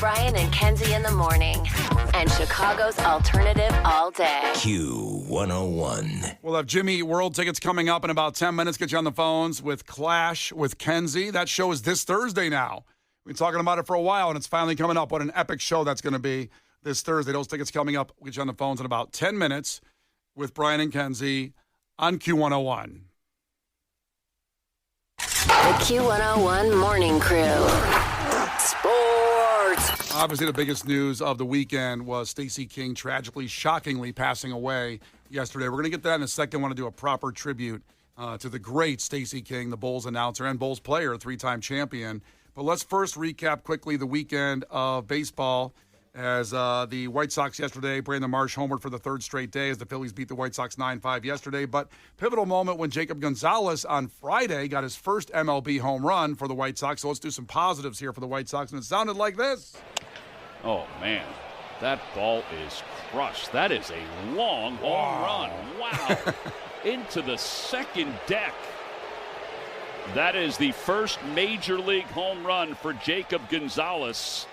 Brian and Kenzie in the morning. And Chicago's alternative all day. Q101. We'll have Jimmy Eat World tickets coming up in about 10 minutes. Get you on the phones with Clash with Kenzie. That show is this Thursday now. We've been talking about it for a while, and it's finally coming up. What an epic show that's going to be this Thursday. Those tickets coming up. We'll get you on the phones in about 10 minutes with Brian and Kenzie on Q101. The Q101 Morning Crew. Sports. Obviously, the biggest news of the weekend was Stacey King tragically, shockingly passing away yesterday. We're going to get that in a second. I want to do a proper tribute to the great Stacey King, the Bulls announcer and Bulls player, three-time champion. But let's first recap quickly the weekend of baseball as the White Sox yesterday, Brandon Marsh homered for the third straight day as the Phillies beat the White Sox 9-5 yesterday. But pivotal moment when Jacob Gonzalez on Friday got his first MLB home run for the White Sox. So let's do some positives here for the White Sox. And it sounded like this. Oh, man. That ball is crushed. That is a long home run. Wow. Into the second deck. That is the first major league home run for Jacob Gonzalez.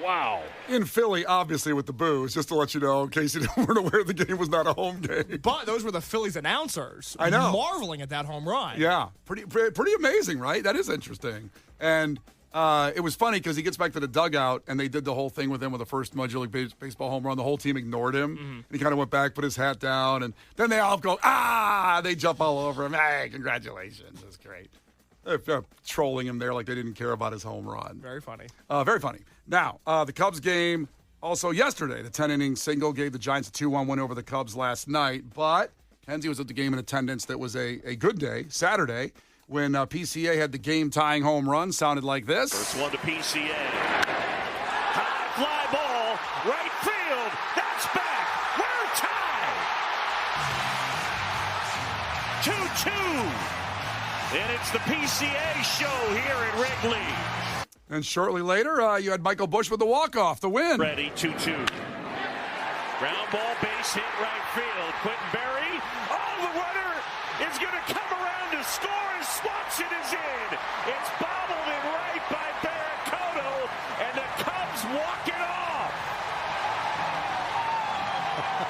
Wow. In Philly, obviously, with the boos, just to let you know, in case you weren't aware the game was not a home game. But those were the Phillies announcers. I know. Marveling at that home run. Yeah. Pretty amazing, right? That is interesting. And it was funny because he gets back to the dugout, and they did the whole thing with him with the first Major League Baseball home run. The whole team ignored him. Mm-hmm. And he kind of went back, put his hat down, and then they all go, they jump all over him. Hey, congratulations. That's great. They're trolling him there like they didn't care about his home run. Very funny. Very funny. Now, the Cubs game also yesterday. The 10-inning single gave the Giants a 2-1 win over the Cubs last night. But Kenzie was at the game in attendance. That was a good day, Saturday, when PCA had the game-tying home run. Sounded like this. First one to PCA. High fly ball, right field. That's back. We're tied. 2-2. And it's the PCA show here at Wrigley. And shortly later, you had Michael Busch with the walk-off, the win. Ready, 2-2. Ground ball, base hit, right field. Quentin Berry. Oh, the runner is going to come around to score. Swanson is in. It's bobbled in right by Barracoto, and the Cubs walk it off.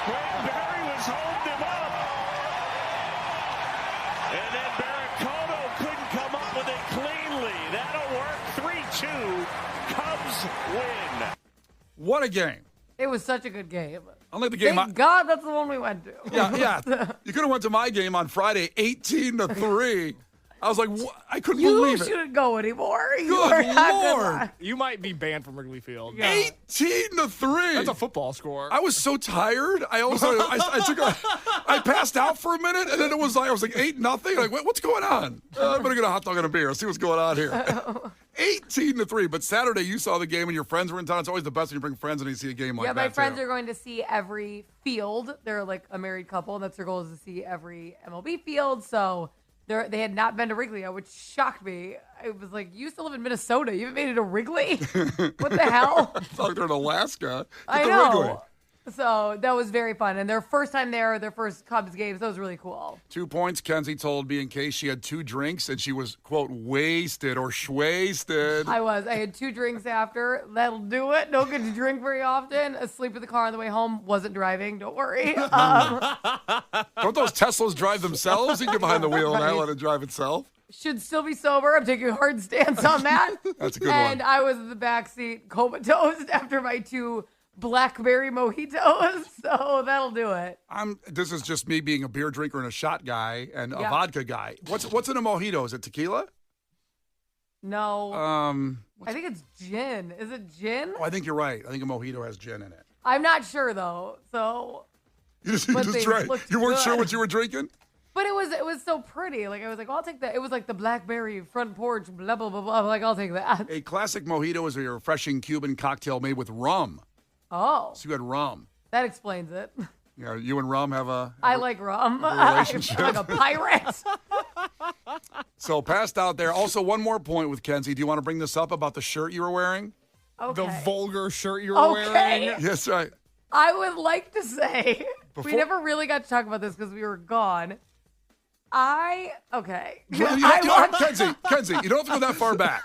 Quentin Berry was holding him up. And then Barracoto couldn't come up with it cleanly. That'll work. 3-2. Cubs win. What a game. It was such a good game. Unlike the game. Thank God that's the one we went to. Yeah. You could have went to my game on Friday, 18-3. I was like, I couldn't you believe it. shouldn't go anymore. Good Lord. You might be banned from Wrigley Field. Yeah. 18-3. That's a football score. I was so tired. I passed out for a minute, and then it was like I was like 8-0. Like, what's going on? I'm gonna get a hot dog and a beer. See what's going on here. 18-3. But Saturday, you saw the game, and your friends were in town. It's always the best when you bring friends and you see a game like that. Yeah, my friends too. are going to see every field. They're like a married couple, and that's their goal is to see every MLB field. So they had not been to Wrigley yet, which shocked me. It was like, you still live in Minnesota. You haven't made it to Wrigley? What the hell? It's like they're in Alaska. I Get to know. Wrigley. So that was very fun. And their first time there, their first Cubs game, so that was really cool. 2 points. Kenzie told me in case she had 2 drinks and she was, quote, wasted or schwasted. I had 2 drinks after. That'll do it. Don't get to drink very often. Asleep in the car on the way home. Wasn't driving. Don't worry. Don't those Teslas drive themselves? You can get behind the wheel and I let it drive itself. Should still be sober. I'm taking a hard stance on that. That's a good one. And I was in the backseat comatose after my 2 blackberry mojitos, so that'll do it. This is just me being a beer drinker and a shot guy and a vodka guy. What's in a mojito? Is it tequila? No. I think it's gin. Is it gin? Oh, I think you're right. I think a mojito has gin in it. I'm not sure though. So You just tried. You weren't sure what you were drinking? But it was so pretty. Like I was like, well, I'll take that. It was like the blackberry front porch, blah blah blah blah. I'm like, I'll take that. A classic mojito is a refreshing Cuban cocktail made with rum. Oh. So you had rum. That explains it. Yeah, you and rum have I like rum. a relationship. I'm like a pirate. So passed out there. Also, one more point with Kenzie. Do you want to bring this up about the shirt you were wearing? Okay. The vulgar shirt you were wearing. Yes, right. I would like to say, Before- we never really got to talk about this because we were gone. Okay. Well, you know, Kenzie, you don't have to go that far back.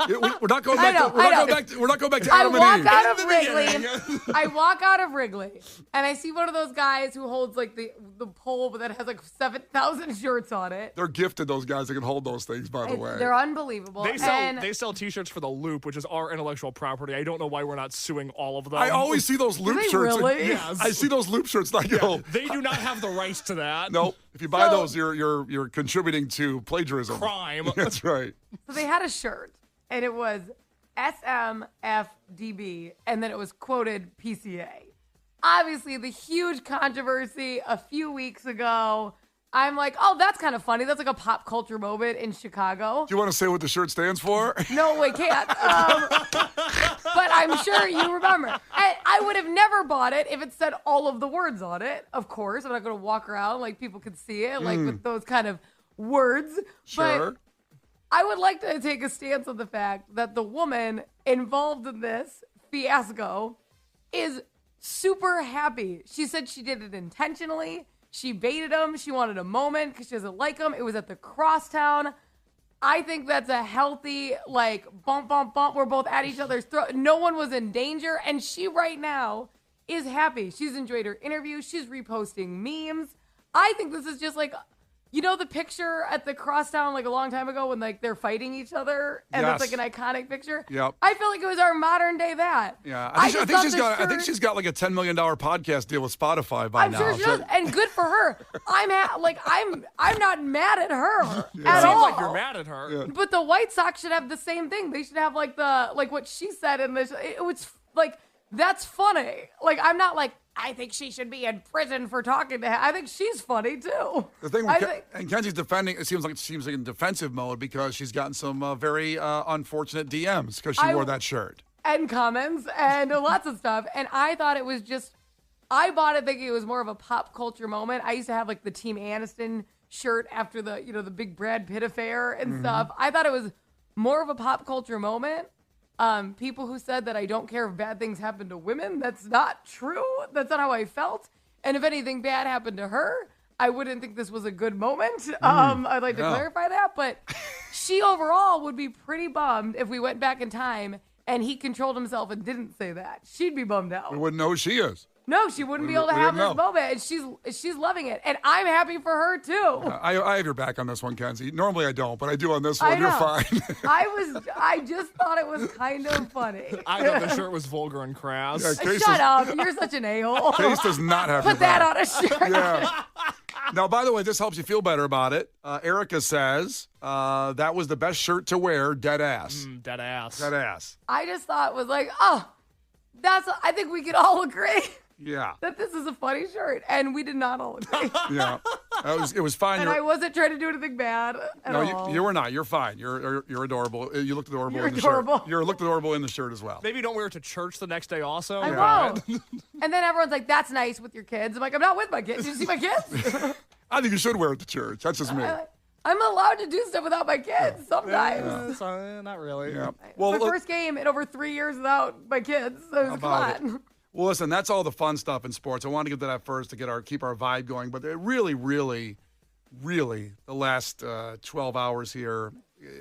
We're not going back. We're not going back to Adam and Eve. I walk out of Wrigley, and I see one of those guys who holds like the pole, but that has like 7,000 shirts on it. They're gifted, those guys that can hold those things. By the way, they're unbelievable. They sell T-shirts for the Loop, which is our intellectual property. I don't know why we're not suing all of them. I always see those Loop shirts. Really? Yes. I see those Loop shirts. And I go, they do not have the rights to that. No, if you buy those, you're contributing to plagiarism. Crime. That's right. So they had a shirt, and it was SMFDB, and then it was quoted PCA. Obviously, the huge controversy a few weeks ago. I'm like, oh, that's kind of funny. That's like a pop culture moment in Chicago. Do you want to say what the shirt stands for? No, we can't. But I'm sure you remember. I would have never bought it if it said all of the words on it. Of course, I'm not going to walk around like people could see it, like with those kind of words. Sure. But I would like to take a stance on the fact that the woman involved in this fiasco is super happy. She said she did it intentionally. She baited him. She wanted a moment because she doesn't like him. It was at the crosstown. I think that's a healthy, like, bump, bump, bump. We're both at each other's throat. No one was in danger. And she right now is happy. She's enjoyed her interview. She's reposting memes. I think this is just like, you know, the picture at the crosstown like a long time ago when like they're fighting each other and that's like an iconic picture. Yep. I feel like it was our modern day that. Yeah. I think she's got like a $10 million podcast deal with Spotify by now. I'm sure she does, and good for her. I'm not mad at her at It seems all. like you're mad at her. Yeah. But the White Sox should have the same thing. They should have like what she said in this. It was like, that's funny. Like, I'm not like, I think she should be in prison for talking to him. I think she's funny too. The thing and Kenzie's defending, it seems like she's in defensive mode because she's gotten some very unfortunate DMs because she wore that shirt. And comments and lots of stuff. And I thought it was just, I bought it thinking it was more of a pop culture moment. I used to have like the Team Aniston shirt after the, the big Brad Pitt affair and stuff. I thought it was more of a pop culture moment. People who said that I don't care if bad things happen to women, that's not true. That's not how I felt. And if anything bad happened to her, I wouldn't think this was a good moment. I'd like to clarify that. But she overall would be pretty bummed if we went back in time and he controlled himself and didn't say that. She'd be bummed out. We wouldn't know who she is. No, she wouldn't be able to have this moment, and she's loving it, and I'm happy for her too. I have your back on this one, Kenzie. Normally I don't, but I do on this one. You're fine. I just thought it was kind of funny. I thought the shirt was vulgar and crass. Yeah, Shut up! You're such an a-hole. Case does not have. Put that on a shirt. Yeah. Now, by the way, this helps you feel better about it. Erica says that was the best shirt to wear. Dead ass. Dead ass. Dead ass. I just thought it was like, I think we could all agree. Yeah. That this is a funny shirt, and we did not all agree. Yeah. It was fine. And I wasn't trying to do anything bad at all. You were not. You're fine. You're adorable. You looked adorable You're in the adorable. shirt. You looked adorable in the shirt as well. Maybe don't wear it to church the next day also. I won't. And then everyone's like, that's nice with your kids. I'm like, I'm not with my kids. Did you see my kids? I think you should wear it to church. That's just me. I'm allowed to do stuff without my kids sometimes. Not really. Yeah. Well, my first game in over 3 years without my kids. So come on. Well, listen, that's all the fun stuff in sports. I want to get to that first to keep our vibe going. But it really, really, really, the last 12 hours here,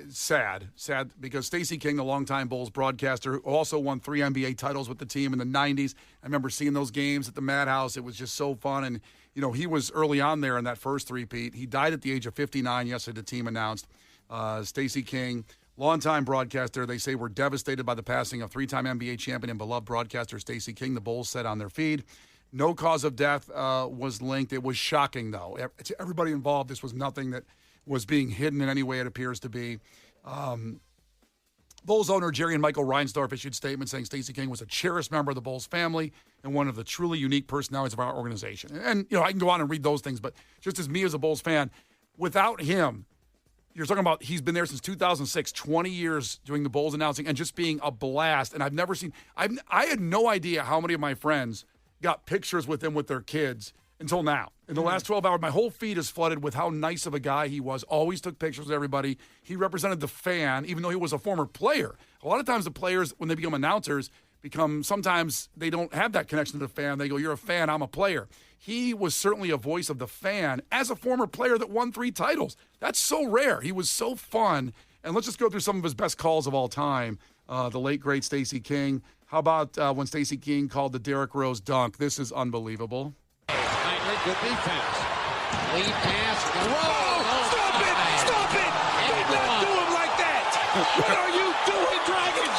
sad because Stacey King, the longtime Bulls broadcaster, who also won 3 NBA titles with the team in the 90s. I remember seeing those games at the Madhouse. It was just so fun. And, he was early on there in that first three-peat. He died at the age of 59 yesterday, the team announced. Stacey King, longtime broadcaster. They say we're devastated by the passing of 3-time NBA champion and beloved broadcaster Stacey King, the Bulls said on their feed. No cause of death was linked. It was shocking, though. To everybody involved, this was nothing that was being hidden in any way it appears to be. Bulls owner Jerry and Michael Reinsdorf issued statements saying Stacey King was a cherished member of the Bulls family and one of the truly unique personalities of our organization. And, I can go on and read those things, but just as me as a Bulls fan, without him, you're talking about he's been there since 2006, 20 years doing the Bulls announcing and just being a blast. And I've never seen – I had no idea how many of my friends got pictures with him with their kids until now. In the last 12 hours, my whole feed is flooded with how nice of a guy he was. Always took pictures with everybody. He represented the fan, even though he was a former player. A lot of times the players, when they become announcers, sometimes they don't have that connection to the fan. They go, you're a fan, I'm a player. He was certainly a voice of the fan as a former player that won 3 titles. That's so rare. He was so fun. And let's just go through some of his best calls of all time. The late, great Stacey King. How about when Stacey King called the Derrick Rose dunk? This is unbelievable. Heinrich, good defense. Lead pass. Whoa! Stop it! Stop it! Do not do him like that! What are you doing, Dragons?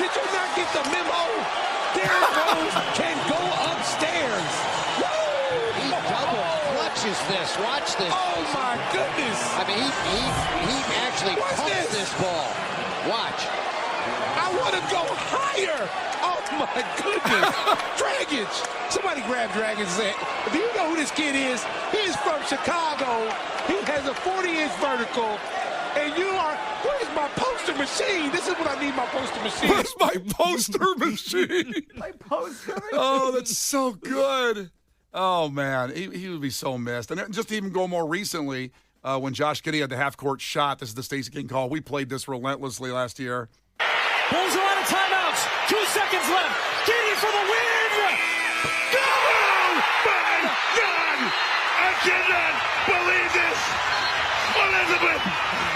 Did you not get the memo? Derrick Rose can go upstairs. Woo! He double clutches this. Watch this. Oh my goodness! I mean, he actually pumped this ball. Watch. I want to go higher. Oh my goodness! Dragons! Somebody grab Dragons. Do you know who this kid is? He's from Chicago. He has a 40-inch vertical. And you are, where's my poster machine? This is what I need, my poster machine. Where's my poster machine? My poster machine. Oh, that's so good. Oh, man. He would be so missed. And just to even go more recently, when Josh Giddey had the half-court shot, this is the Stacey King call. We played this relentlessly last year. Bulls are out of timeouts. 2 seconds left. Giddey for the win. Go! My God! I cannot believe this. Elizabeth,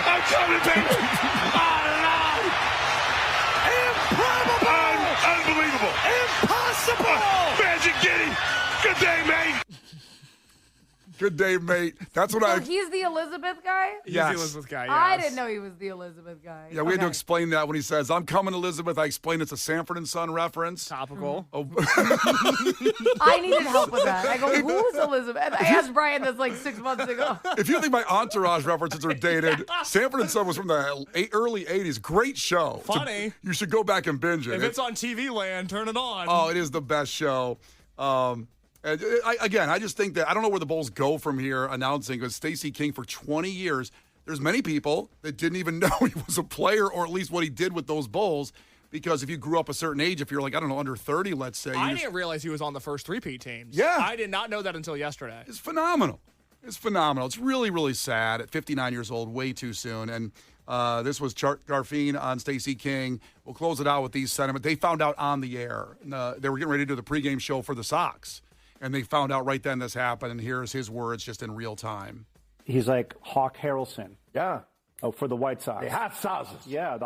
I'm coming, baby. Oh, Lord. Improbable. Unbelievable. Impossible. Magic Giddey. Good day, mate. Good day, mate. That's what So he's the Elizabeth guy? He's Yes. the Elizabeth guy. I yes. didn't know he was the Elizabeth guy. Yeah, we had to Okay. explain that when he says, I'm coming, Elizabeth. I explained it's a Sanford and Son reference. Topical. Oh, I needed help with that. I go, who's Elizabeth? I asked Brian this like 6 months ago. if you think my Entourage references are dated, Sanford and Son was from the early 80s. Great show. Funny. You should go back and binge it. If it's on TV land, turn it on. Oh, it is the best show. And I just think that I don't know where the Bulls go from here announcing, because Stacey King for 20 years, there's many people that didn't even know he was a player, or at least what he did with those Bulls, because if you grew up a certain age, if you're like, I don't know, under 30, let's say. I didn't realize he was on the first 3-peat teams. Yeah. I did not know that until yesterday. It's phenomenal. It's phenomenal. It's really, really sad at 59 years old, way too soon. And this was Chart Garfien on Stacey King. We'll close it out with these sentiments. They found out on the air. They were getting ready to do the pregame show for the Sox. And they found out right then this happened, and here's his words just in real time. He's like Hawk Harrelson. Yeah. Oh, for the White Sox. The hot sauces. Yeah,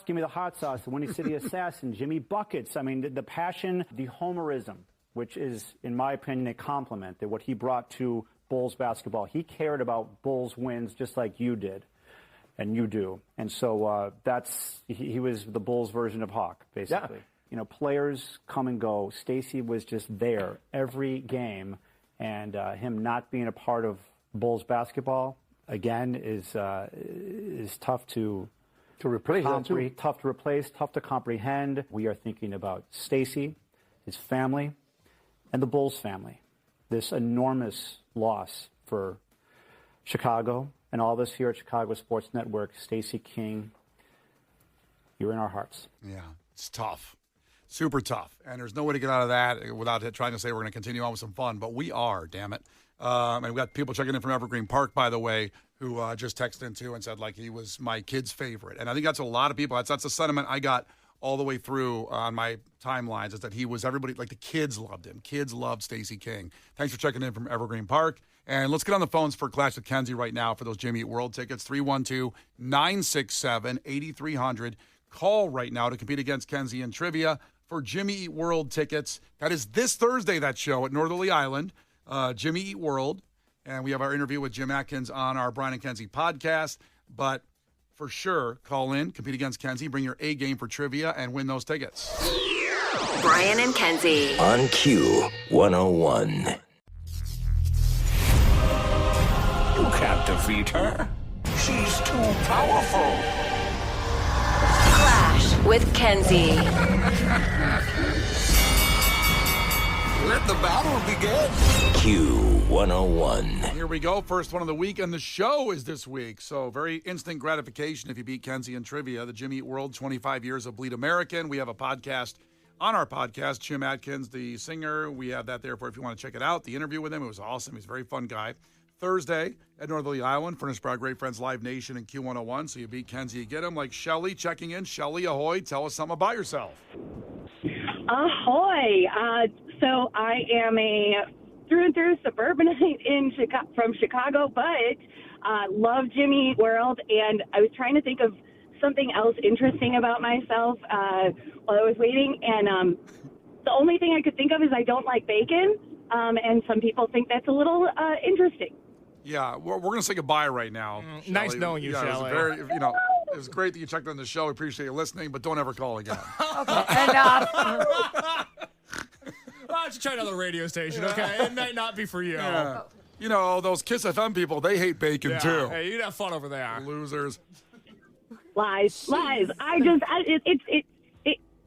give me the hot sauce. The Windy City Assassin, Jimmy Buckets. I mean, the passion, the homerism, which is, in my opinion, a compliment that what he brought to Bulls basketball. He cared about Bulls wins just like you did, and you do. And so he was the Bulls version of Hawk, basically. Yeah. You know, players come and go. Stacey was just there every game, and him not being a part of Bulls basketball again is tough to replace. Tough to replace, tough to comprehend. We are thinking about Stacey, his family, and the Bulls family. This enormous loss for Chicago and all of us here at Chicago Sports Network. Stacey King, you're in our hearts. Yeah, it's tough. Super tough. And there's no way to get out of that without trying to say we're going to continue on with some fun. But we are, damn it. And we've got people checking in from Evergreen Park, by the way, who just texted in, too, and said, like, he was my kid's favorite. And I think that's a lot of people. That's a sentiment I got all the way through on my timelines, is that he was everybody, like the kids loved him. Kids loved Stacey King. Thanks for checking in from Evergreen Park. And let's get on the phones for Clash with Kenzie right now for those Jimmy Eat World tickets. 312-967-8300. Call right now to compete against Kenzie in trivia for Jimmy Eat World tickets. That is this Thursday, that show at Northerly Island, Jimmy Eat World. And we have our interview with Jim Atkins on our Brian and Kenzie podcast. But for sure, call in, compete against Kenzie, bring your A game for trivia, and win those tickets. Brian and Kenzie. On Q 101. You can't defeat her. She's too powerful. Clash with Kenzie. Let the battle begin. Q 101. Here we go. First one of the week, and the show is this week. So very instant gratification if you beat Kenzie in trivia. The Jimmy Eat World, 25 years of Bleed American. We have a podcast on our podcast. Jim Atkins, the singer. We have that there for if you want to check it out. The interview with him, it was awesome. He's a very fun guy. Thursday at Northerly Island, furnished by our great friends Live Nation and Q101. So you beat Kenzie, you get him. Like Shelly checking in. Shelly, ahoy. Tell us something about yourself. Ahoy! So I am a through and through suburbanite from Chicago, but love Jimmy Eat World, and I was trying to think of something else interesting about myself while I was waiting, and the only thing I could think of is I don't like bacon, and some people think that's a little interesting. Yeah, we're going to say goodbye right now. Nice knowing you, Shelley. Shelley. It was great that you checked on the show. We appreciate you listening, but don't ever call again. Okay. And Why don't you try another radio station, okay? It might not be for you. Yeah. You know, those Kiss FM people, they hate bacon, Yeah. too. Hey, you can have fun over there. Losers. Lies.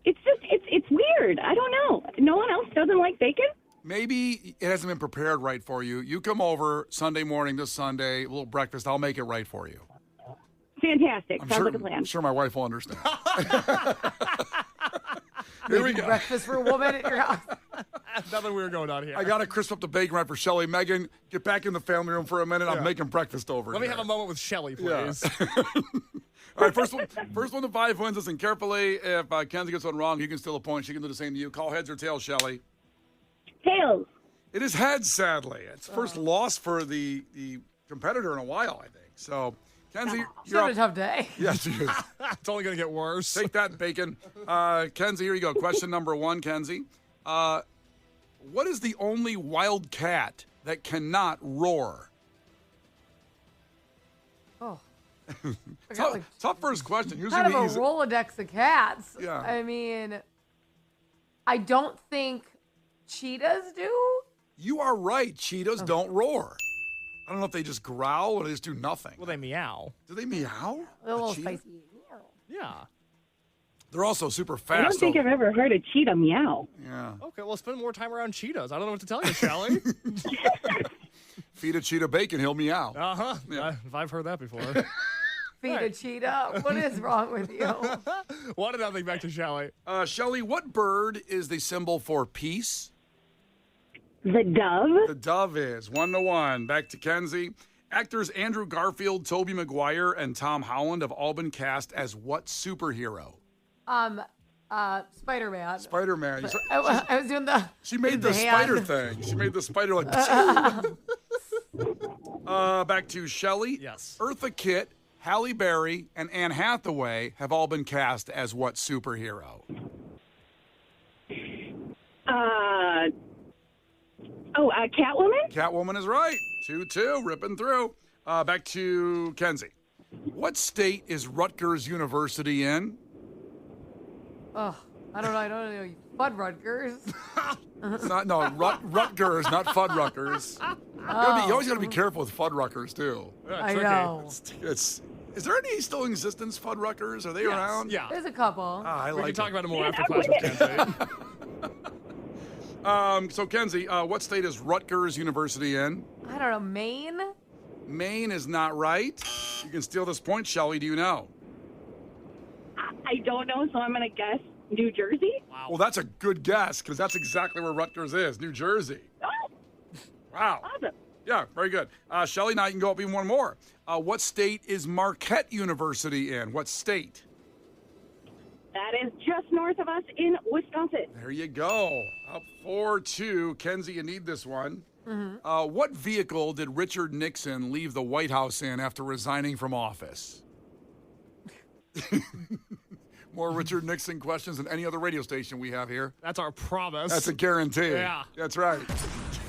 It's weird. I don't know. No one else doesn't like bacon? Maybe it hasn't been prepared right for you. You come over Sunday morning, this Sunday, a little breakfast. I'll make it right for you. Fantastic. Sounds like a plan. I'm sure my wife will understand. Here we go. breakfast for a woman at your house. Nothing weird going on here. I got to crisp up the bacon right for Shelley. Megan, get back in the family room for a minute. Yeah. I'm making breakfast over Let here. me have a moment with Shelley, please. Yeah. All right, first one to 5 wins. Listen carefully. If Kenzie gets one wrong, you can steal a point. She can do the same to you. Call heads or tails, Shelley. Tails. It is heads, sadly. It's first loss for the competitor in a while, I think. So, Kenzie, She's you're having a up. tough day. Yes, she is. It's only going to get worse. Take that, bacon. Kenzie, here you go. Question number 1, Kenzie. What is the only wild cat that cannot roar? Oh. I got like Tough first question. Usually kind of a easy. Rolodex of cats. Yeah. I mean, I don't think cheetahs do. You are right. Cheetahs don't roar. I don't know if they just growl or they just do nothing. Well, they meow. Do they meow? They're a little cheetah? spicy. Yeah. They're also super fast. I don't think I've ever heard a cheetah meow. Yeah. Okay, well, spend more time around cheetahs. I don't know what to tell you, Shelley. Feed a cheetah bacon, he'll meow. Uh-huh. Yeah. I've heard that before. Feed a cheetah. What is wrong with you? 1-0 back to Shelley. Shelley, what bird is the symbol for peace? The dove. The dove is 1-1. Back to Kenzie. Actors Andrew Garfield, Tobey Maguire, and Tom Holland have all been cast as what superhero? Spider-Man. Spider-Man. I was doing the. She made the hand. spider thing. She made the spider like. Back to Shelley. Yes. Eartha Kitt, Halle Berry, and Anne Hathaway have all been cast as what superhero? Catwoman? Catwoman is right. 2-2, ripping through. Back to Kenzie. What state is Rutgers University in? Oh, I don't know. Bud Rutgers. It's not, no, Rutgers, not Fuddruckers. You always got to be careful with Fuddruckers, too. I know. Is there any still in existence, Fuddruckers? Are they around? Yeah. There's a couple. I We like can talk it. about it more after class with Kenzie. So, Kenzie, what state is Rutgers University in? I don't know. Maine? Maine is not right. You can steal this point, Shelley. Do you know? I don't know, so I'm going to guess New Jersey. Well, that's a good guess because that's exactly where Rutgers is, New Jersey. Oh, Wow. awesome. Yeah, very good. Shelley, now you can go up even one more. What state is Marquette University in? What state? That is just north of us in Wisconsin. There you go. Up 4-2. Kenzie, you need this one. What vehicle did Richard Nixon leave the White House in after resigning from office? More Richard Nixon questions than any other radio station we have here. That's our promise. That's a guarantee. Yeah. That's right.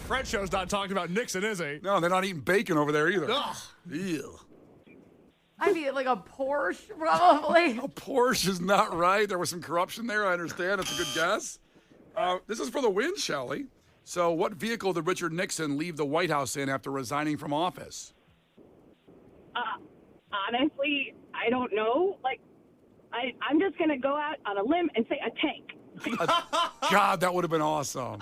Fred Show's not talking about Nixon, is he? No, they're not eating bacon over there either. Ugh. Ew. I mean, like a Porsche, probably. A Porsche is not right. There was some corruption there. I understand. It's a good guess. This is for the win, Shelley. So, what vehicle did Richard Nixon leave the White House in after resigning from office? Honestly, I don't know. I'm just going to go out on a limb and say a tank. God, that would have been awesome.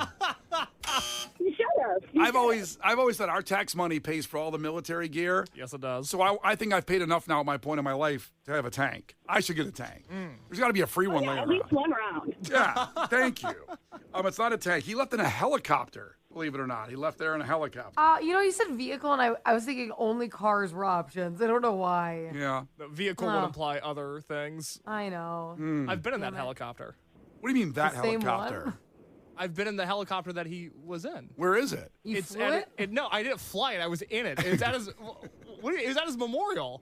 Shut up. I've always said our tax money pays for all the military gear. Yes, it does. So I think I've paid enough now at my point in my life to have a tank. I should get a tank. There's got to be a free one laying At around. least one round. Yeah, thank you. It's not a tank. He left in a helicopter, believe it or not. He left there in a helicopter. You said vehicle, and I was thinking only cars were options. I don't know why. Yeah. The vehicle would imply other things. I know. I've been in that helicopter. What do you mean that The same helicopter? one? I've been in the helicopter that he was in. Where is it? You flew it? No, I didn't fly it. I was in it. It's at his. It was at his memorial,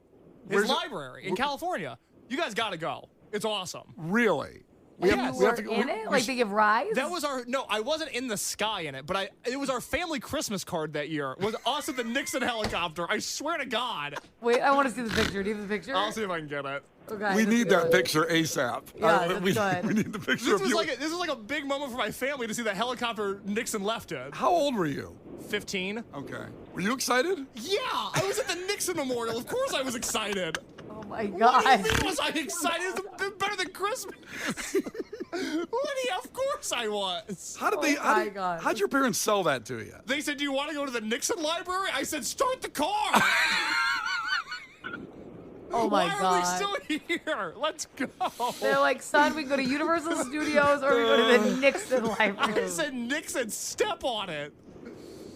his Where's it? library in California. You guys got to go. It's awesome. Really? You were in it? Like they give rides? That was I wasn't in the sky in it, but it was our family Christmas card that year. Was us at the Nixon helicopter. I swear to God. Wait, I want to see the picture. Do you have the picture? I'll see if I can get it. Okay, We that's need that good. picture ASAP. Yeah, that's we, good. we need the picture This of was you. this was like a big moment for my family to see the helicopter Nixon left it. How old were you? 15. Okay. Were you excited? Yeah, I was at the Nixon Memorial. Of course I was excited. Oh my What God. do you mean was I excited? It's better than Christmas. Of course I was. How did how'd your parents sell that to you? They said, do you want to go to the Nixon library? I said, start the car. Oh my Why God. are we still here? Let's go. They're like, son, we can go to Universal Studios or we go to the Nixon Library. I said, Nixon, step on it.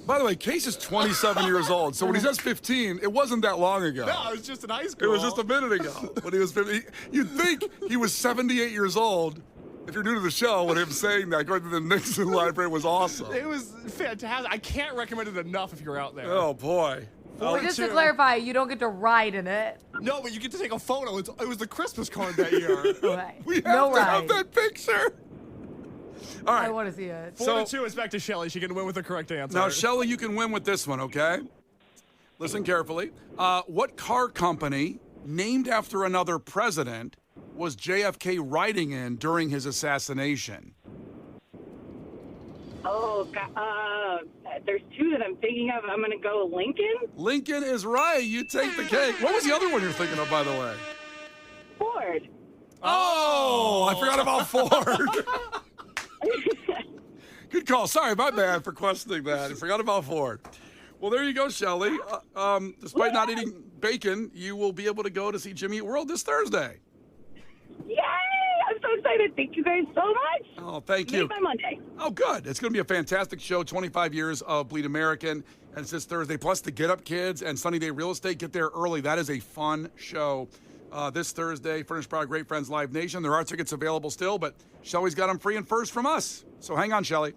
By the way, Case is 27 years old, so when he says 15, it wasn't that long ago. No, I was just in high school. It was just a minute ago when he was 15. You'd think he was 78 years old. If you're new to the show, when him saying that, going to the Nixon Library was awesome. It was fantastic. I can't recommend it enough if you're out there. Oh, boy. But just to clarify, you don't get to ride in it. No, but you get to take a photo. It was the Christmas card that year. Okay. We have No to have ride. that picture. All right. I want to see it. 4-2 is back to Shelly. She can win with the correct answer. Now, Shelly, you can win with this one, okay? Listen carefully. What car company, named after another president, was JFK riding in during his assassination? Oh, God. There's two that I'm thinking of. I'm going to go Lincoln. Lincoln is right. You take the cake. What was the other one you're thinking of, by the way? Ford. Oh, I forgot about Ford. Good call. Sorry, my bad for questioning that. I forgot about Ford. Well, there you go, Shelly. Despite not eating bacon, you will be able to go to see Jimmy Eat World this Thursday. Yay! I'm so excited. Thank you guys so much. Oh, thank you. Made my Monday. Oh, good. It's going to be a fantastic show. 25 years of Bleed American, and it's this Thursday. Plus, the Get Up Kids and Sunny Day Real Estate. Get there early. That is a fun show. This Thursday, furnished by our great friends Live Nation. There are tickets available still, but Shelly's got them free and first from us. So hang on, Shelly.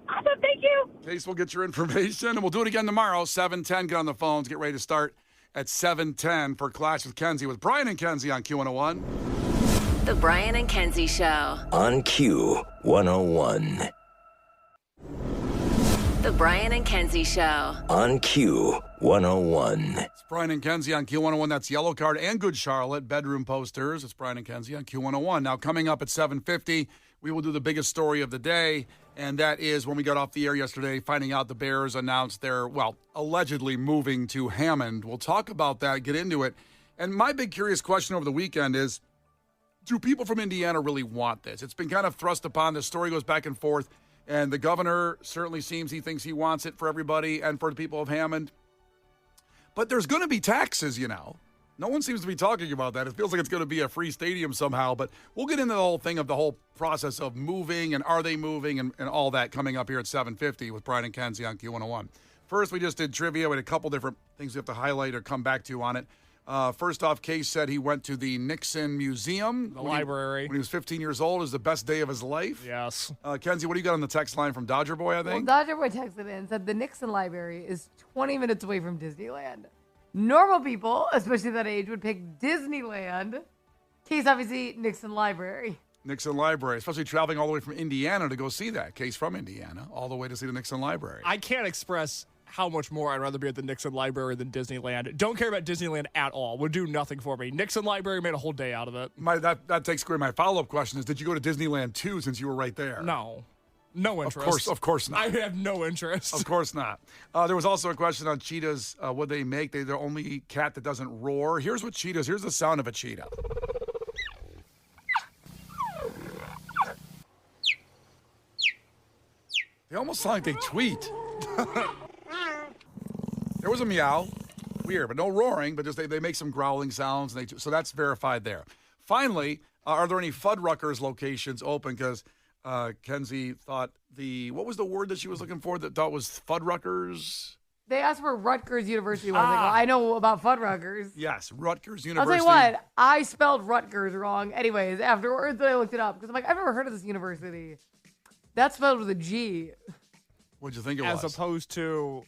Awesome. Thank you. Case will get your information, and we'll do it again tomorrow, 7:10. Get on the phones. Get ready to start at 7:10 for Clash with Kenzie with Brian and Kenzie on Q101. The Brian and Kenzie Show. On Q101. The Brian and Kenzie Show. On Q101. It's Brian and Kenzie on Q101. That's Yellow Card and Good Charlotte. Bedroom posters. It's Brian and Kenzie on Q101. Now, coming up at 7:50, we will do the biggest story of the day, and that is when we got off the air yesterday, finding out the Bears announced they're, allegedly moving to Hammond. We'll talk about that, get into it. And my big curious question over the weekend is, do people from Indiana really want this? It's been kind of thrust upon. The story goes back and forth, and the governor certainly seems he thinks he wants it for everybody and for the people of Hammond. But there's going to be taxes, you know. No one seems to be talking about that. It feels like it's going to be a free stadium somehow, but we'll get into the whole thing of the whole process of moving and are they moving and all that coming up here at 7:50 with Brian and Kenzie on Q101. First, we just did trivia. We had a couple different things we have to highlight or come back to on it. First off, Case said he went to the Nixon Museum. The library. When he was 15 years old. It was the best day of his life. Yes. Kenzie, what do you got on the text line from Dodger Boy, I Well, think? Dodger Boy texted in and said the Nixon Library is 20 minutes away from Disneyland. Normal people, especially that age, would pick Disneyland. Case, obviously, Nixon Library. Nixon Library, especially traveling all the way from Indiana to go see that. Case from Indiana, all the way to see the Nixon Library. I can't express how much more I'd rather be at the Nixon Library than Disneyland. Don't care about Disneyland at all. Would do nothing for me. Nixon Library made a whole day out of it. That takes away my follow-up question is, did you go to Disneyland too since you were right there? No. No interest. Of course not. I have no interest. Of course not. There was also a question on cheetahs. What they make? They're the only cat that doesn't roar. Here's what cheetahs. Here's the sound of a cheetah. They almost sound like they tweet. There was a meow. Weird, but no roaring, but just they make some growling sounds. And so that's verified there. Finally, are there any Fuddruckers locations open? Because Kenzie thought what was the word that she was looking for that thought was Fuddruckers? They asked where Rutgers University was. I go, I know about Fuddruckers. Yes, Rutgers I'll University. tell you what, I spelled Rutgers wrong. Anyways, afterwards, I looked it up because I'm like, I've never heard of this university. That's spelled with a G. What'd you think it was? As opposed to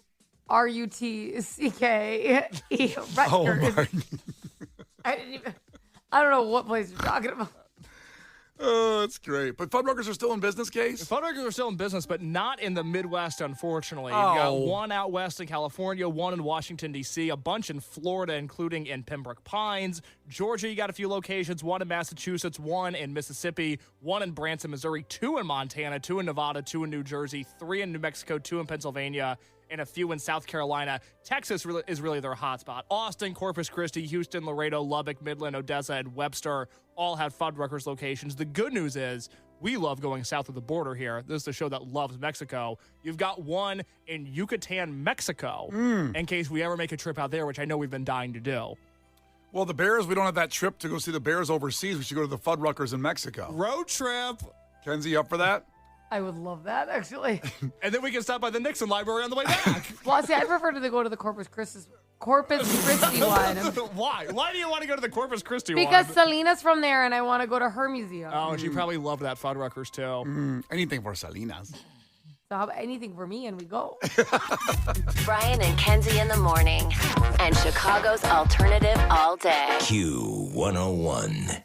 Rutcke, Rutgers. Oh, my. I don't know what place you're talking about. Oh, that's great. But Fuddruckers are still in business, Case? Fuddruckers are still in business, but not in the Midwest, unfortunately. Oh. You've got one out west in California, one in Washington, D.C., a bunch in Florida, including in Pembroke Pines. Georgia, you got a few locations, one in Massachusetts, one in Mississippi, one in Branson, Missouri, two in Montana, two in Nevada, two in New Jersey, three in New Mexico, two in Pennsylvania, and a few in South Carolina. Texas is really their hotspot. Austin, Corpus Christi, Houston, Laredo, Lubbock, Midland, Odessa, and Webster all have Fuddruckers locations. The good news is we love going south of the border here. This is the show that loves Mexico. You've got one in Yucatan, Mexico, in case we ever make a trip out there, which I know we've been dying to do. Well, the Bears, we don't have that trip to go see the Bears overseas. We should go to the Fuddruckers in Mexico. Road trip. Kenzie, up for that? I would love that, actually. And then we can stop by the Nixon Library on the way back. Well, see, I prefer to go to the Corpus Christi one. Why? Why do you want to go to the Corpus Christi Because one? Selena's from there, and I want to go to her museum. Oh, and she probably loved that Fuddruckers, too. Anything for Salinas. So how about anything for me, and we go. Brian and Kenzie in the morning. And Chicago's alternative all day. Q101.